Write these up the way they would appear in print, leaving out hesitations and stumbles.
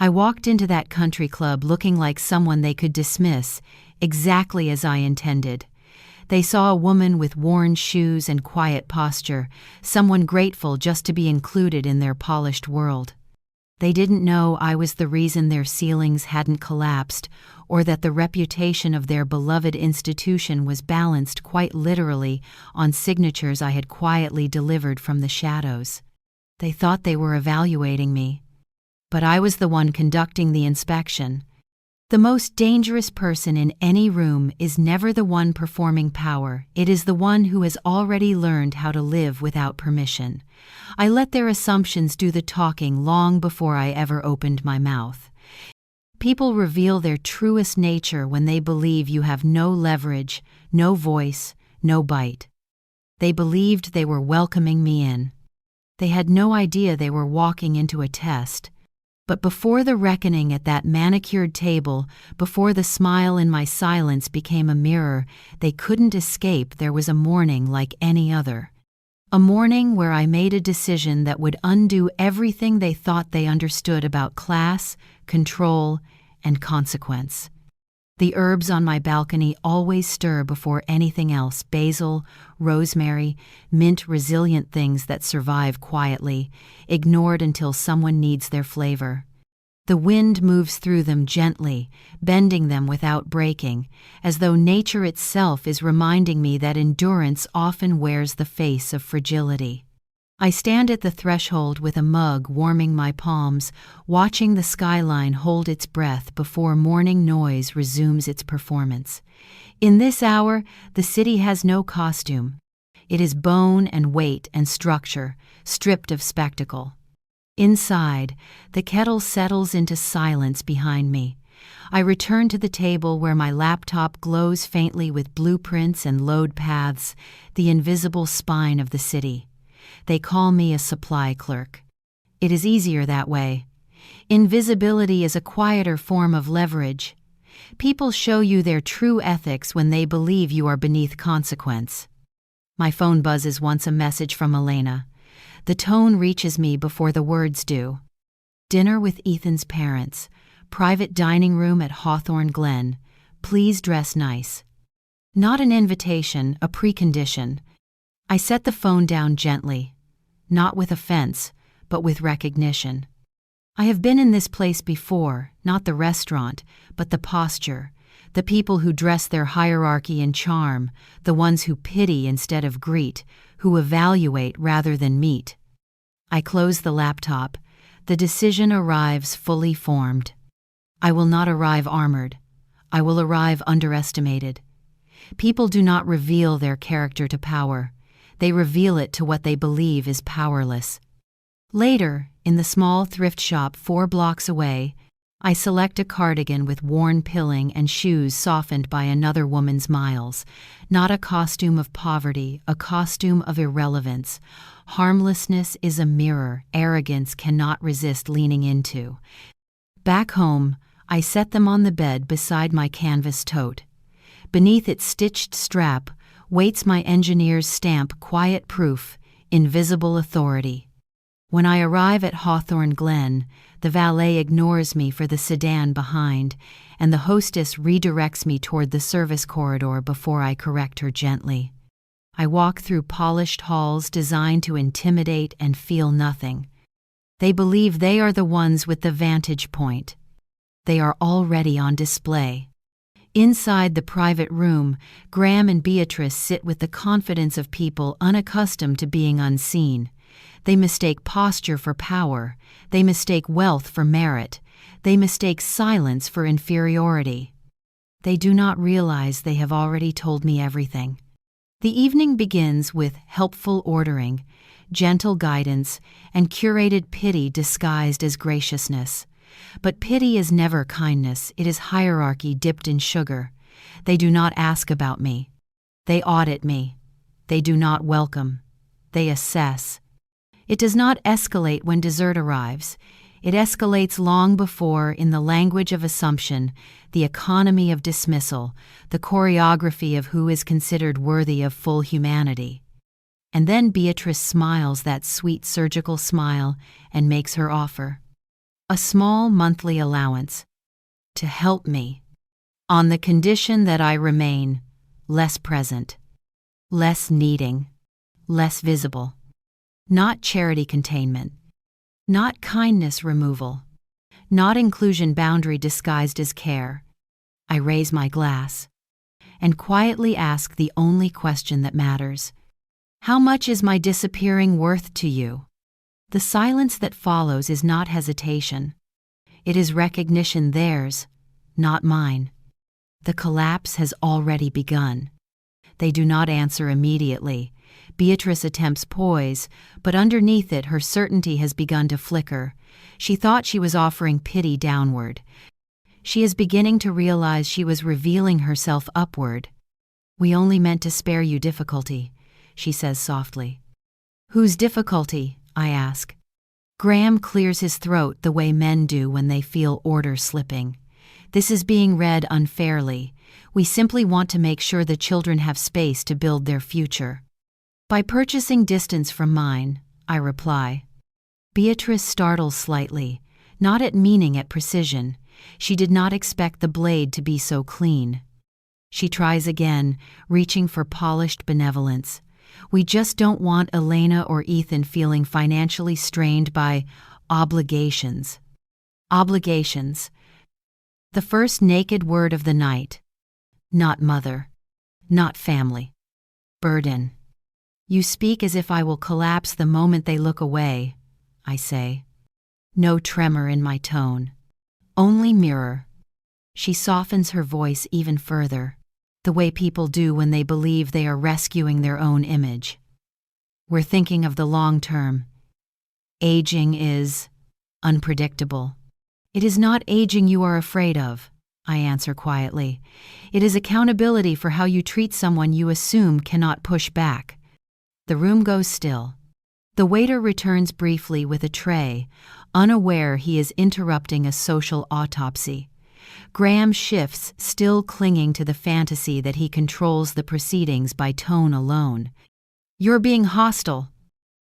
I walked into that country club looking like someone they could dismiss, exactly as I intended. They saw a woman with worn shoes and quiet posture, someone grateful just to be included in their polished world. They didn't know I was the reason their ceilings hadn't collapsed, or that the reputation of their beloved institution was balanced quite literally on signatures I had quietly delivered from the shadows. They thought they were evaluating me, but I was the one conducting the inspection. The most dangerous person in any room is never the one performing power, it is the one who has already learned how to live without permission. I let their assumptions do the talking long before I ever opened my mouth. People reveal their truest nature when they believe you have no leverage, no voice, no bite. They believed they were welcoming me in. They had no idea they were walking into a test. But before the reckoning at that manicured table, before the smile in my silence became a mirror, they couldn't escape there was a morning like any other. A morning where I made a decision that would undo everything they thought they understood about class, control, and consequence. The herbs on my balcony always stir before anything else: basil, rosemary, mint, resilient things that survive quietly, ignored until someone needs their flavor. The wind moves through them gently, bending them without breaking, as though nature itself is reminding me that endurance often wears the face of fragility. I stand at the threshold with a mug warming my palms, watching the skyline hold its breath before morning noise resumes its performance. In this hour, the city has no costume. It is bone and weight and structure, stripped of spectacle. Inside, the kettle settles into silence behind me. I return to the table where my laptop glows faintly with blueprints and load paths, the invisible spine of the city. They call me a supply clerk. It is easier that way. Invisibility is a quieter form of leverage. People show you their true ethics when they believe you are beneath consequence. My phone buzzes once, a message from Elena. The tone reaches me before the words do. Dinner with Ethan's parents. Private dining room at Hawthorne Glen. Please dress nice. Not an invitation, a precondition. I set the phone down gently. Not with offense, but with recognition. I have been in this place before, not the restaurant, but the posture, the people who dress their hierarchy in charm, the ones who pity instead of greet, who evaluate rather than meet. I close the laptop. The decision arrives fully formed. I will not arrive armored. I will arrive underestimated. People do not reveal their character to power. They reveal it to what they believe is powerless. Later, in the small thrift shop 4 blocks away, I select a cardigan with worn pilling and shoes softened by another woman's miles. Not a costume of poverty, a costume of irrelevance. Harmlessness is a mirror arrogance cannot resist leaning into. Back home, I set them on the bed beside my canvas tote. Beneath its stitched strap waits my engineer's stamp: quiet proof, invisible authority. When I arrive at Hawthorne Glen, the valet ignores me for the sedan behind, and the hostess redirects me toward the service corridor before I correct her gently. I walk through polished halls designed to intimidate and feel nothing. They believe they are the ones with the vantage point. They are already on display. Inside the private room, Graham and Beatrice sit with the confidence of people unaccustomed to being unseen. They mistake posture for power. They mistake wealth for merit. They mistake silence for inferiority. They do not realize they have already told me everything. The evening begins with helpful ordering, gentle guidance, and curated pity disguised as graciousness. But pity is never kindness, it is hierarchy dipped in sugar. They do not ask about me. They audit me. They do not welcome. They assess. It does not escalate when dessert arrives. It escalates long before, in the language of assumption, the economy of dismissal, the choreography of who is considered worthy of full humanity. And then Beatrice smiles that sweet surgical smile and makes her offer. A small monthly allowance. To help me. On the condition that I remain less present, less needing, less visible. Not charity containment. Not kindness removal. Not inclusion boundary disguised as care. I raise my glass and quietly ask the only question that matters. How much is my disappearing worth to you? The silence that follows is not hesitation. It is recognition theirs, not mine. The collapse has already begun. They do not answer immediately. Beatrice attempts poise, but underneath it her certainty has begun to flicker. She thought she was offering pity downward. She is beginning to realize she was revealing herself upward. We only meant to spare you difficulty, she says softly. Whose difficulty? I ask. Graham clears his throat the way men do when they feel order slipping. This is being read unfairly. We simply want to make sure the children have space to build their future. By purchasing distance from mine, I reply. Beatrice startles slightly, not at meaning, at precision. She did not expect the blade to be so clean. She tries again, reaching for polished benevolence. We just don't want Elena or Ethan feeling financially strained by obligations. Obligations. The first naked word of the night. Not mother. Not family. Burden. You speak as if I will collapse the moment they look away, I say. No tremor in my tone. Only mirror. She softens her voice even further, the way people do when they believe they are rescuing their own image. We're thinking of the long term. Aging is unpredictable. It is not aging you are afraid of, I answer quietly. It is accountability for how you treat someone you assume cannot push back. The room goes still. The waiter returns briefly with a tray, unaware he is interrupting a social autopsy. Graham shifts, still clinging to the fantasy that he controls the proceedings by tone alone. You're being hostile.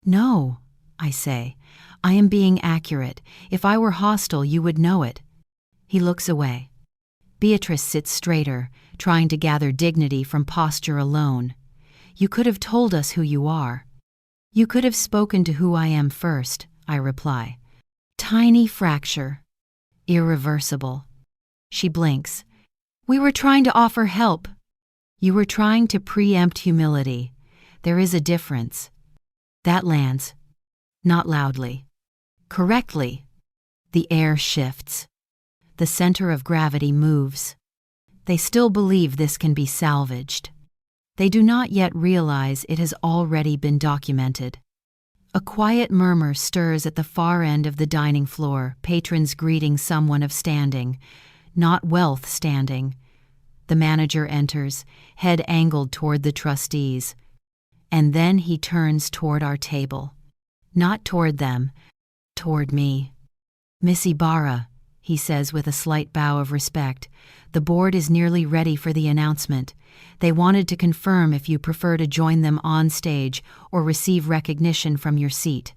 No, I say. I am being accurate. If I were hostile, you would know it. He looks away. Beatrice sits straighter, trying to gather dignity from posture alone. You could have told us who you are. You could have spoken to who I am first, I reply. Tiny fracture. Irreversible. She blinks. We were trying to offer help. You were trying to preempt humility. There is a difference. That lands. Not loudly. Correctly. The air shifts. The center of gravity moves. They still believe this can be salvaged. They do not yet realize it has already been documented. A quiet murmur stirs at the far end of the dining floor, patrons greeting someone of standing, not wealth standing. The manager enters, head angled toward the trustees. And then he turns toward our table. Not toward them, toward me. Miss Ibarra, he says with a slight bow of respect, the board is nearly ready for the announcement. They wanted to confirm if you prefer to join them on stage or receive recognition from your seat.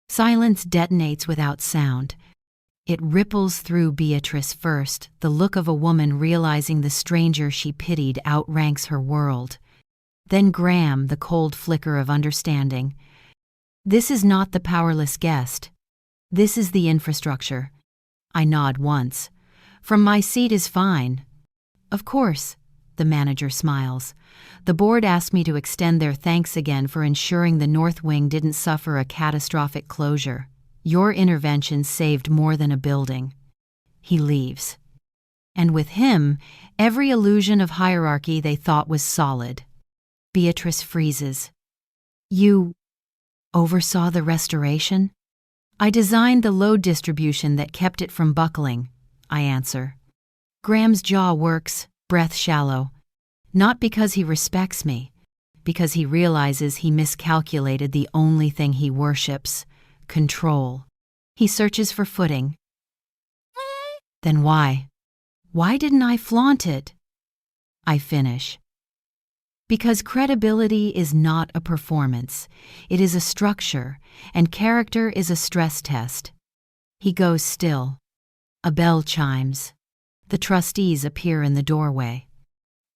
Silence detonates without sound. It ripples through Beatrice first, the look of a woman realizing the stranger she pitied outranks her world. Then Graham, the cold flicker of understanding. This is not the powerless guest. This is the infrastructure. I nod once. From my seat is fine. Of course, the manager smiles. The board asked me to extend their thanks again for ensuring the North Wing didn't suffer a catastrophic closure. Your intervention saved more than a building. He leaves. And with him, every illusion of hierarchy they thought was solid. Beatrice freezes. You oversaw the restoration? I designed the load distribution that kept it from buckling, I answer. Graham's jaw works, breath shallow. Not because he respects me, because he realizes he miscalculated the only thing he worships, control. He searches for footing. Then why? Why didn't I flaunt it? I finish. Because credibility is not a performance. It is a structure, and character is a stress test. He goes still. A bell chimes. The trustees appear in the doorway.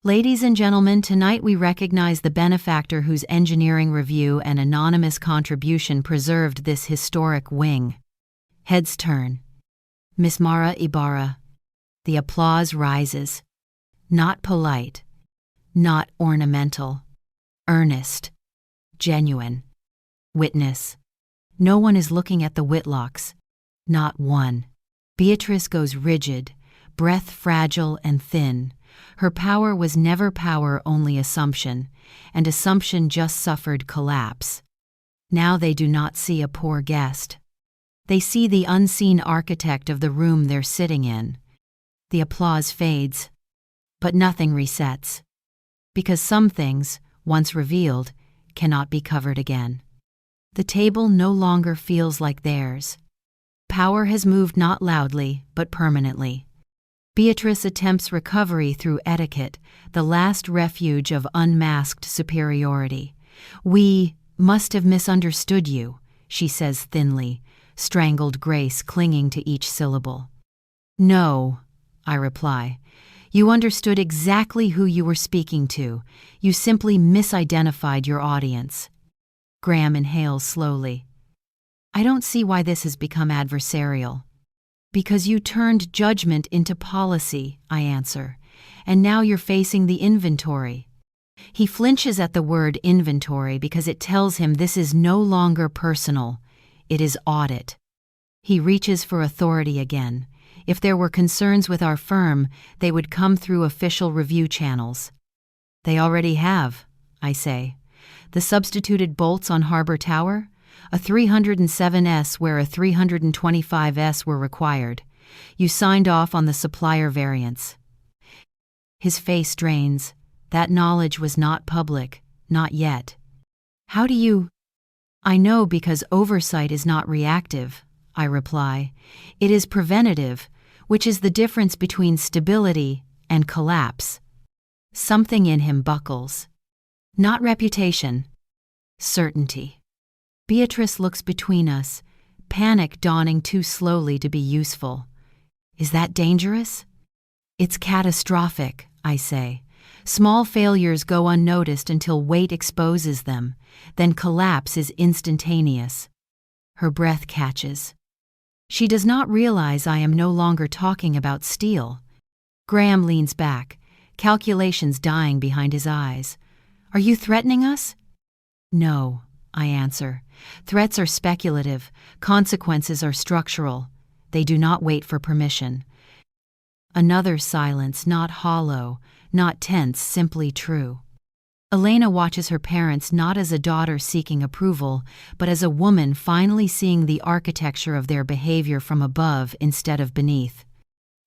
Ladies and gentlemen, tonight we recognize the benefactor whose engineering review and anonymous contribution preserved this historic wing. Heads turn. Miss Mara Ibarra. The applause rises. Not polite. Not ornamental. Earnest. Genuine. Witness. No one is looking at the Whitlocks. Not one. Beatrice goes rigid, breath fragile and thin. Her power was never power, only assumption, and assumption just suffered collapse. Now they do not see a poor guest. They see the unseen architect of the room they're sitting in. The applause fades, but nothing resets. Because some things, once revealed, cannot be covered again. The table no longer feels like theirs. Power has moved not loudly, but permanently. Beatrice attempts recovery through etiquette, the last refuge of unmasked superiority. "We must have misunderstood you," she says thinly, strangled grace clinging to each syllable. "No," I reply. "You understood exactly who you were speaking to. You simply misidentified your audience." Graham inhales slowly. "I don't see why this has become adversarial." "Because you turned judgment into policy," I answer, "and now you're facing the inventory." He flinches at the word inventory because it tells him this is no longer personal, it is audit. He reaches for authority again. If there were concerns with our firm, they would come through official review channels. "They already have," I say. "The substituted bolts on Harbor Tower? A 307S where a 325S were required. You signed off on the supplier variants." His face drains. That knowledge was not public, not yet. "How do you—" "I know because oversight is not reactive," I reply. "It is preventative, which is the difference between stability and collapse." Something in him buckles. Not reputation. Certainty. Beatrice looks between us, panic dawning too slowly to be useful. "Is that dangerous?" "It's catastrophic," I say. "Small failures go unnoticed until weight exposes them. Then collapse is instantaneous." Her breath catches. She does not realize I am no longer talking about steel. Graham leans back, calculations dying behind his eyes. "Are you threatening us?" "No," I answer. "Threats are speculative, consequences are structural. They do not wait for permission." Another silence, not hollow, not tense, simply true. Elena watches her parents not as a daughter seeking approval, but as a woman finally seeing the architecture of their behavior from above instead of beneath.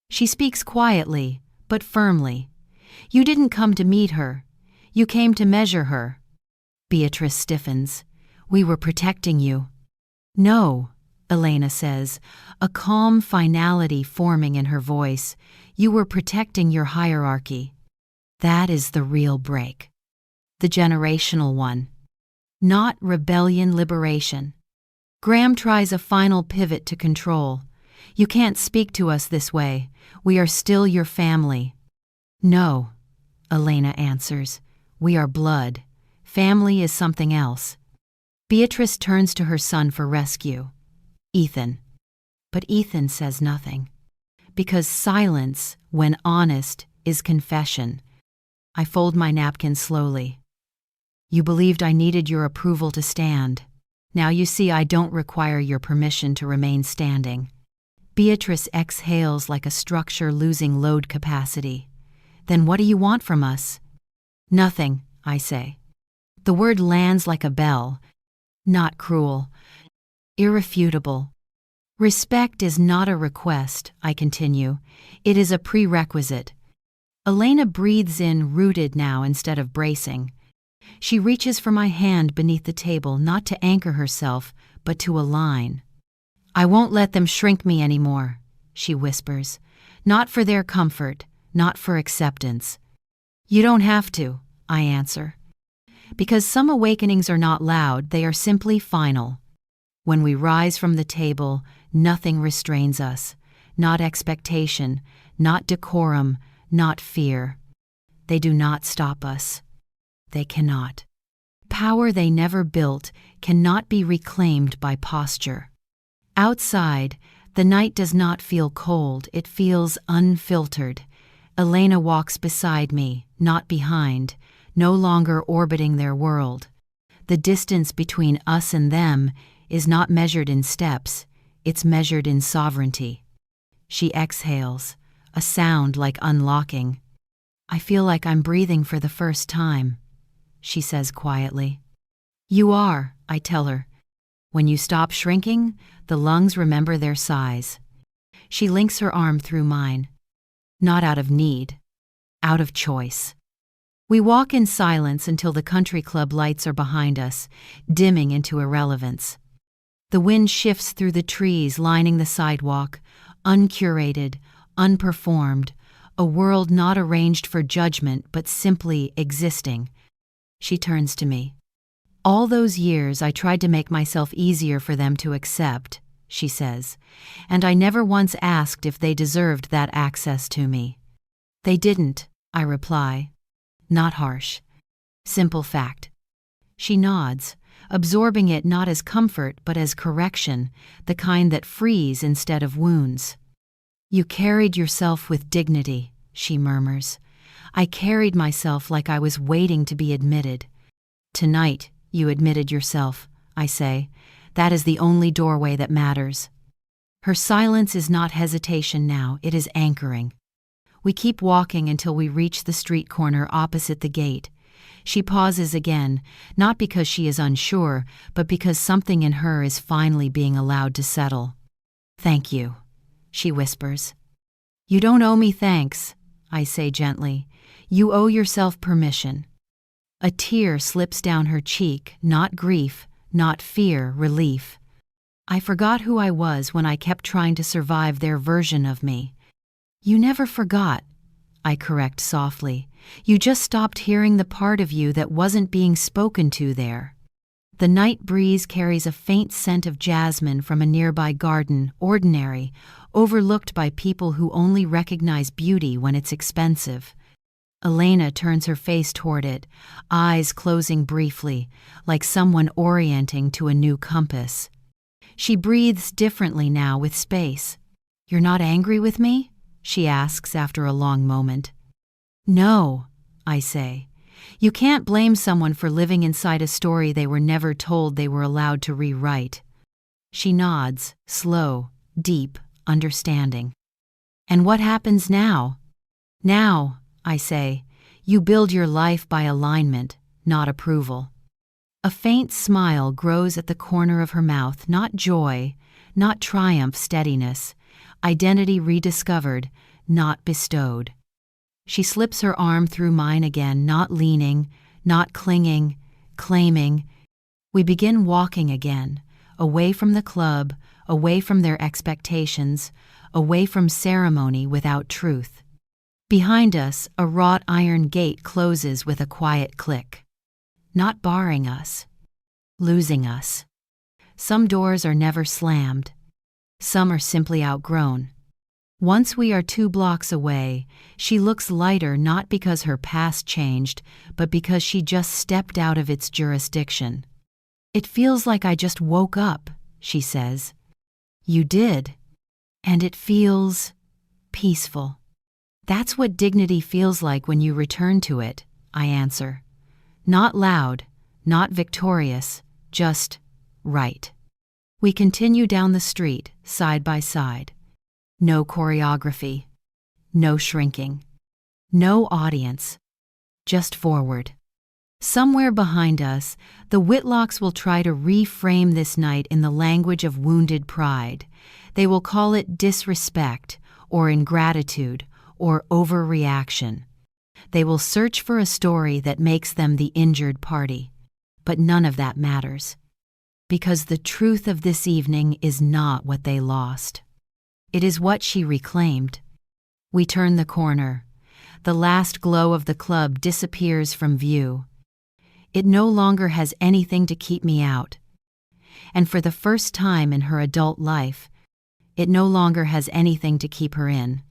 She speaks quietly, but firmly. "You didn't come to meet her. You came to measure her." Beatrice stiffens. "We were protecting you." "No," Elena says, a calm finality forming in her voice. "You were protecting your hierarchy." That is the real break. The generational one. Not rebellion, liberation. Graham tries a final pivot to control. "You can't speak to us this way. We are still your family." "No," Elena answers. "We are blood. Family is something else." Beatrice turns to her son for rescue. "Ethan." But Ethan says nothing. Because silence, when honest, is confession. I fold my napkin slowly. "You believed I needed your approval to stand. Now you see I don't require your permission to remain standing." Beatrice exhales like a structure losing load capacity. "Then what do you want from us?" "Nothing," I say. The word lands like a bell. Not cruel. Irrefutable. "Respect is not a request," I continue. "It is a prerequisite." Elena breathes in, rooted now instead of bracing. She reaches for my hand beneath the table, not to anchor herself, but to align. "I won't let them shrink me anymore," she whispers. "Not for their comfort, not for acceptance." "You don't have to," I answer. Because some awakenings are not loud, they are simply final. When we rise from the table, Nothing restrains us. Not expectation, not decorum, not fear. They do not stop us. They cannot. Power they never built cannot be reclaimed by posture. Outside, the night does not feel cold, it feels unfiltered. Elena walks beside me, not behind, no longer orbiting their world. The distance between us and them is not measured in steps, it's measured in sovereignty. She exhales, a sound like unlocking. I feel like I'm breathing for the first time, she says quietly. You are, I tell her. When you stop shrinking, the lungs remember their size. She links her arm through mine. Not out of need, out of choice. We walk in silence until the country club lights are behind us, dimming into irrelevance. The wind shifts through the trees lining the sidewalk, uncurated, unperformed, a world not arranged for judgment but simply existing. She turns to me. All those years I tried to make myself easier for them to accept, she says, and I never once asked if they deserved that access to me. They didn't, I reply. Not harsh. Simple fact. She nods, absorbing it not as comfort but as correction, the kind that frees instead of wounds. You carried yourself with dignity, she murmurs. I carried myself like I was waiting to be admitted. Tonight, you admitted yourself, I say. That is the only doorway that matters. Her silence is not hesitation now, it is anchoring. We keep walking until we reach the street corner opposite the gate. She pauses again, not because she is unsure, but because something in her is finally being allowed to settle. Thank you, she whispers. You don't owe me thanks, I say gently. You owe yourself permission. A tear slips down her cheek, not grief, not fear, relief. I forgot who I was when I kept trying to survive their version of me. You never forgot, I correct softly. You just stopped hearing the part of you that wasn't being spoken to there. The night breeze carries a faint scent of jasmine from a nearby garden, ordinary, overlooked by people who only recognize beauty when it's expensive. Elena turns her face toward it, eyes closing briefly, like someone orienting to a new compass. She breathes differently now with space. You're not angry with me? She asks after a long moment. No, I say. You can't blame someone for living inside a story they were never told they were allowed to rewrite. She nods, slow, deep, understanding. And what happens now? Now, I say, you build your life by alignment, not approval. A faint smile grows at the corner of her mouth, not joy, not triumph, steadiness, identity rediscovered, not bestowed. She slips her arm through mine again, not leaning, not clinging, claiming. We begin walking again, away from the club, away from their expectations, away from ceremony without truth. Behind us, a wrought iron gate closes with a quiet click. Not barring us, losing us. Some doors are never slammed. Some are simply outgrown. Once we are 2 blocks away, she looks lighter not because her past changed, but because she just stepped out of its jurisdiction. It feels like I just woke up, she says. You did. And it feels peaceful. That's what dignity feels like when you return to it, I answer. Not loud, not victorious, just right. We continue down the street, side by side. No choreography, no shrinking, no audience, just forward. Somewhere behind us, the Whitlocks will try to reframe this night in the language of wounded pride. They will call it disrespect, or ingratitude, or overreaction. They will search for a story that makes them the injured party. But none of that matters. Because the truth of this evening is not what they lost. It is what she reclaimed. We turn the corner. The last glow of the club disappears from view. It no longer has anything to keep me out. And for the first time in her adult life, It no longer has anything to keep her in.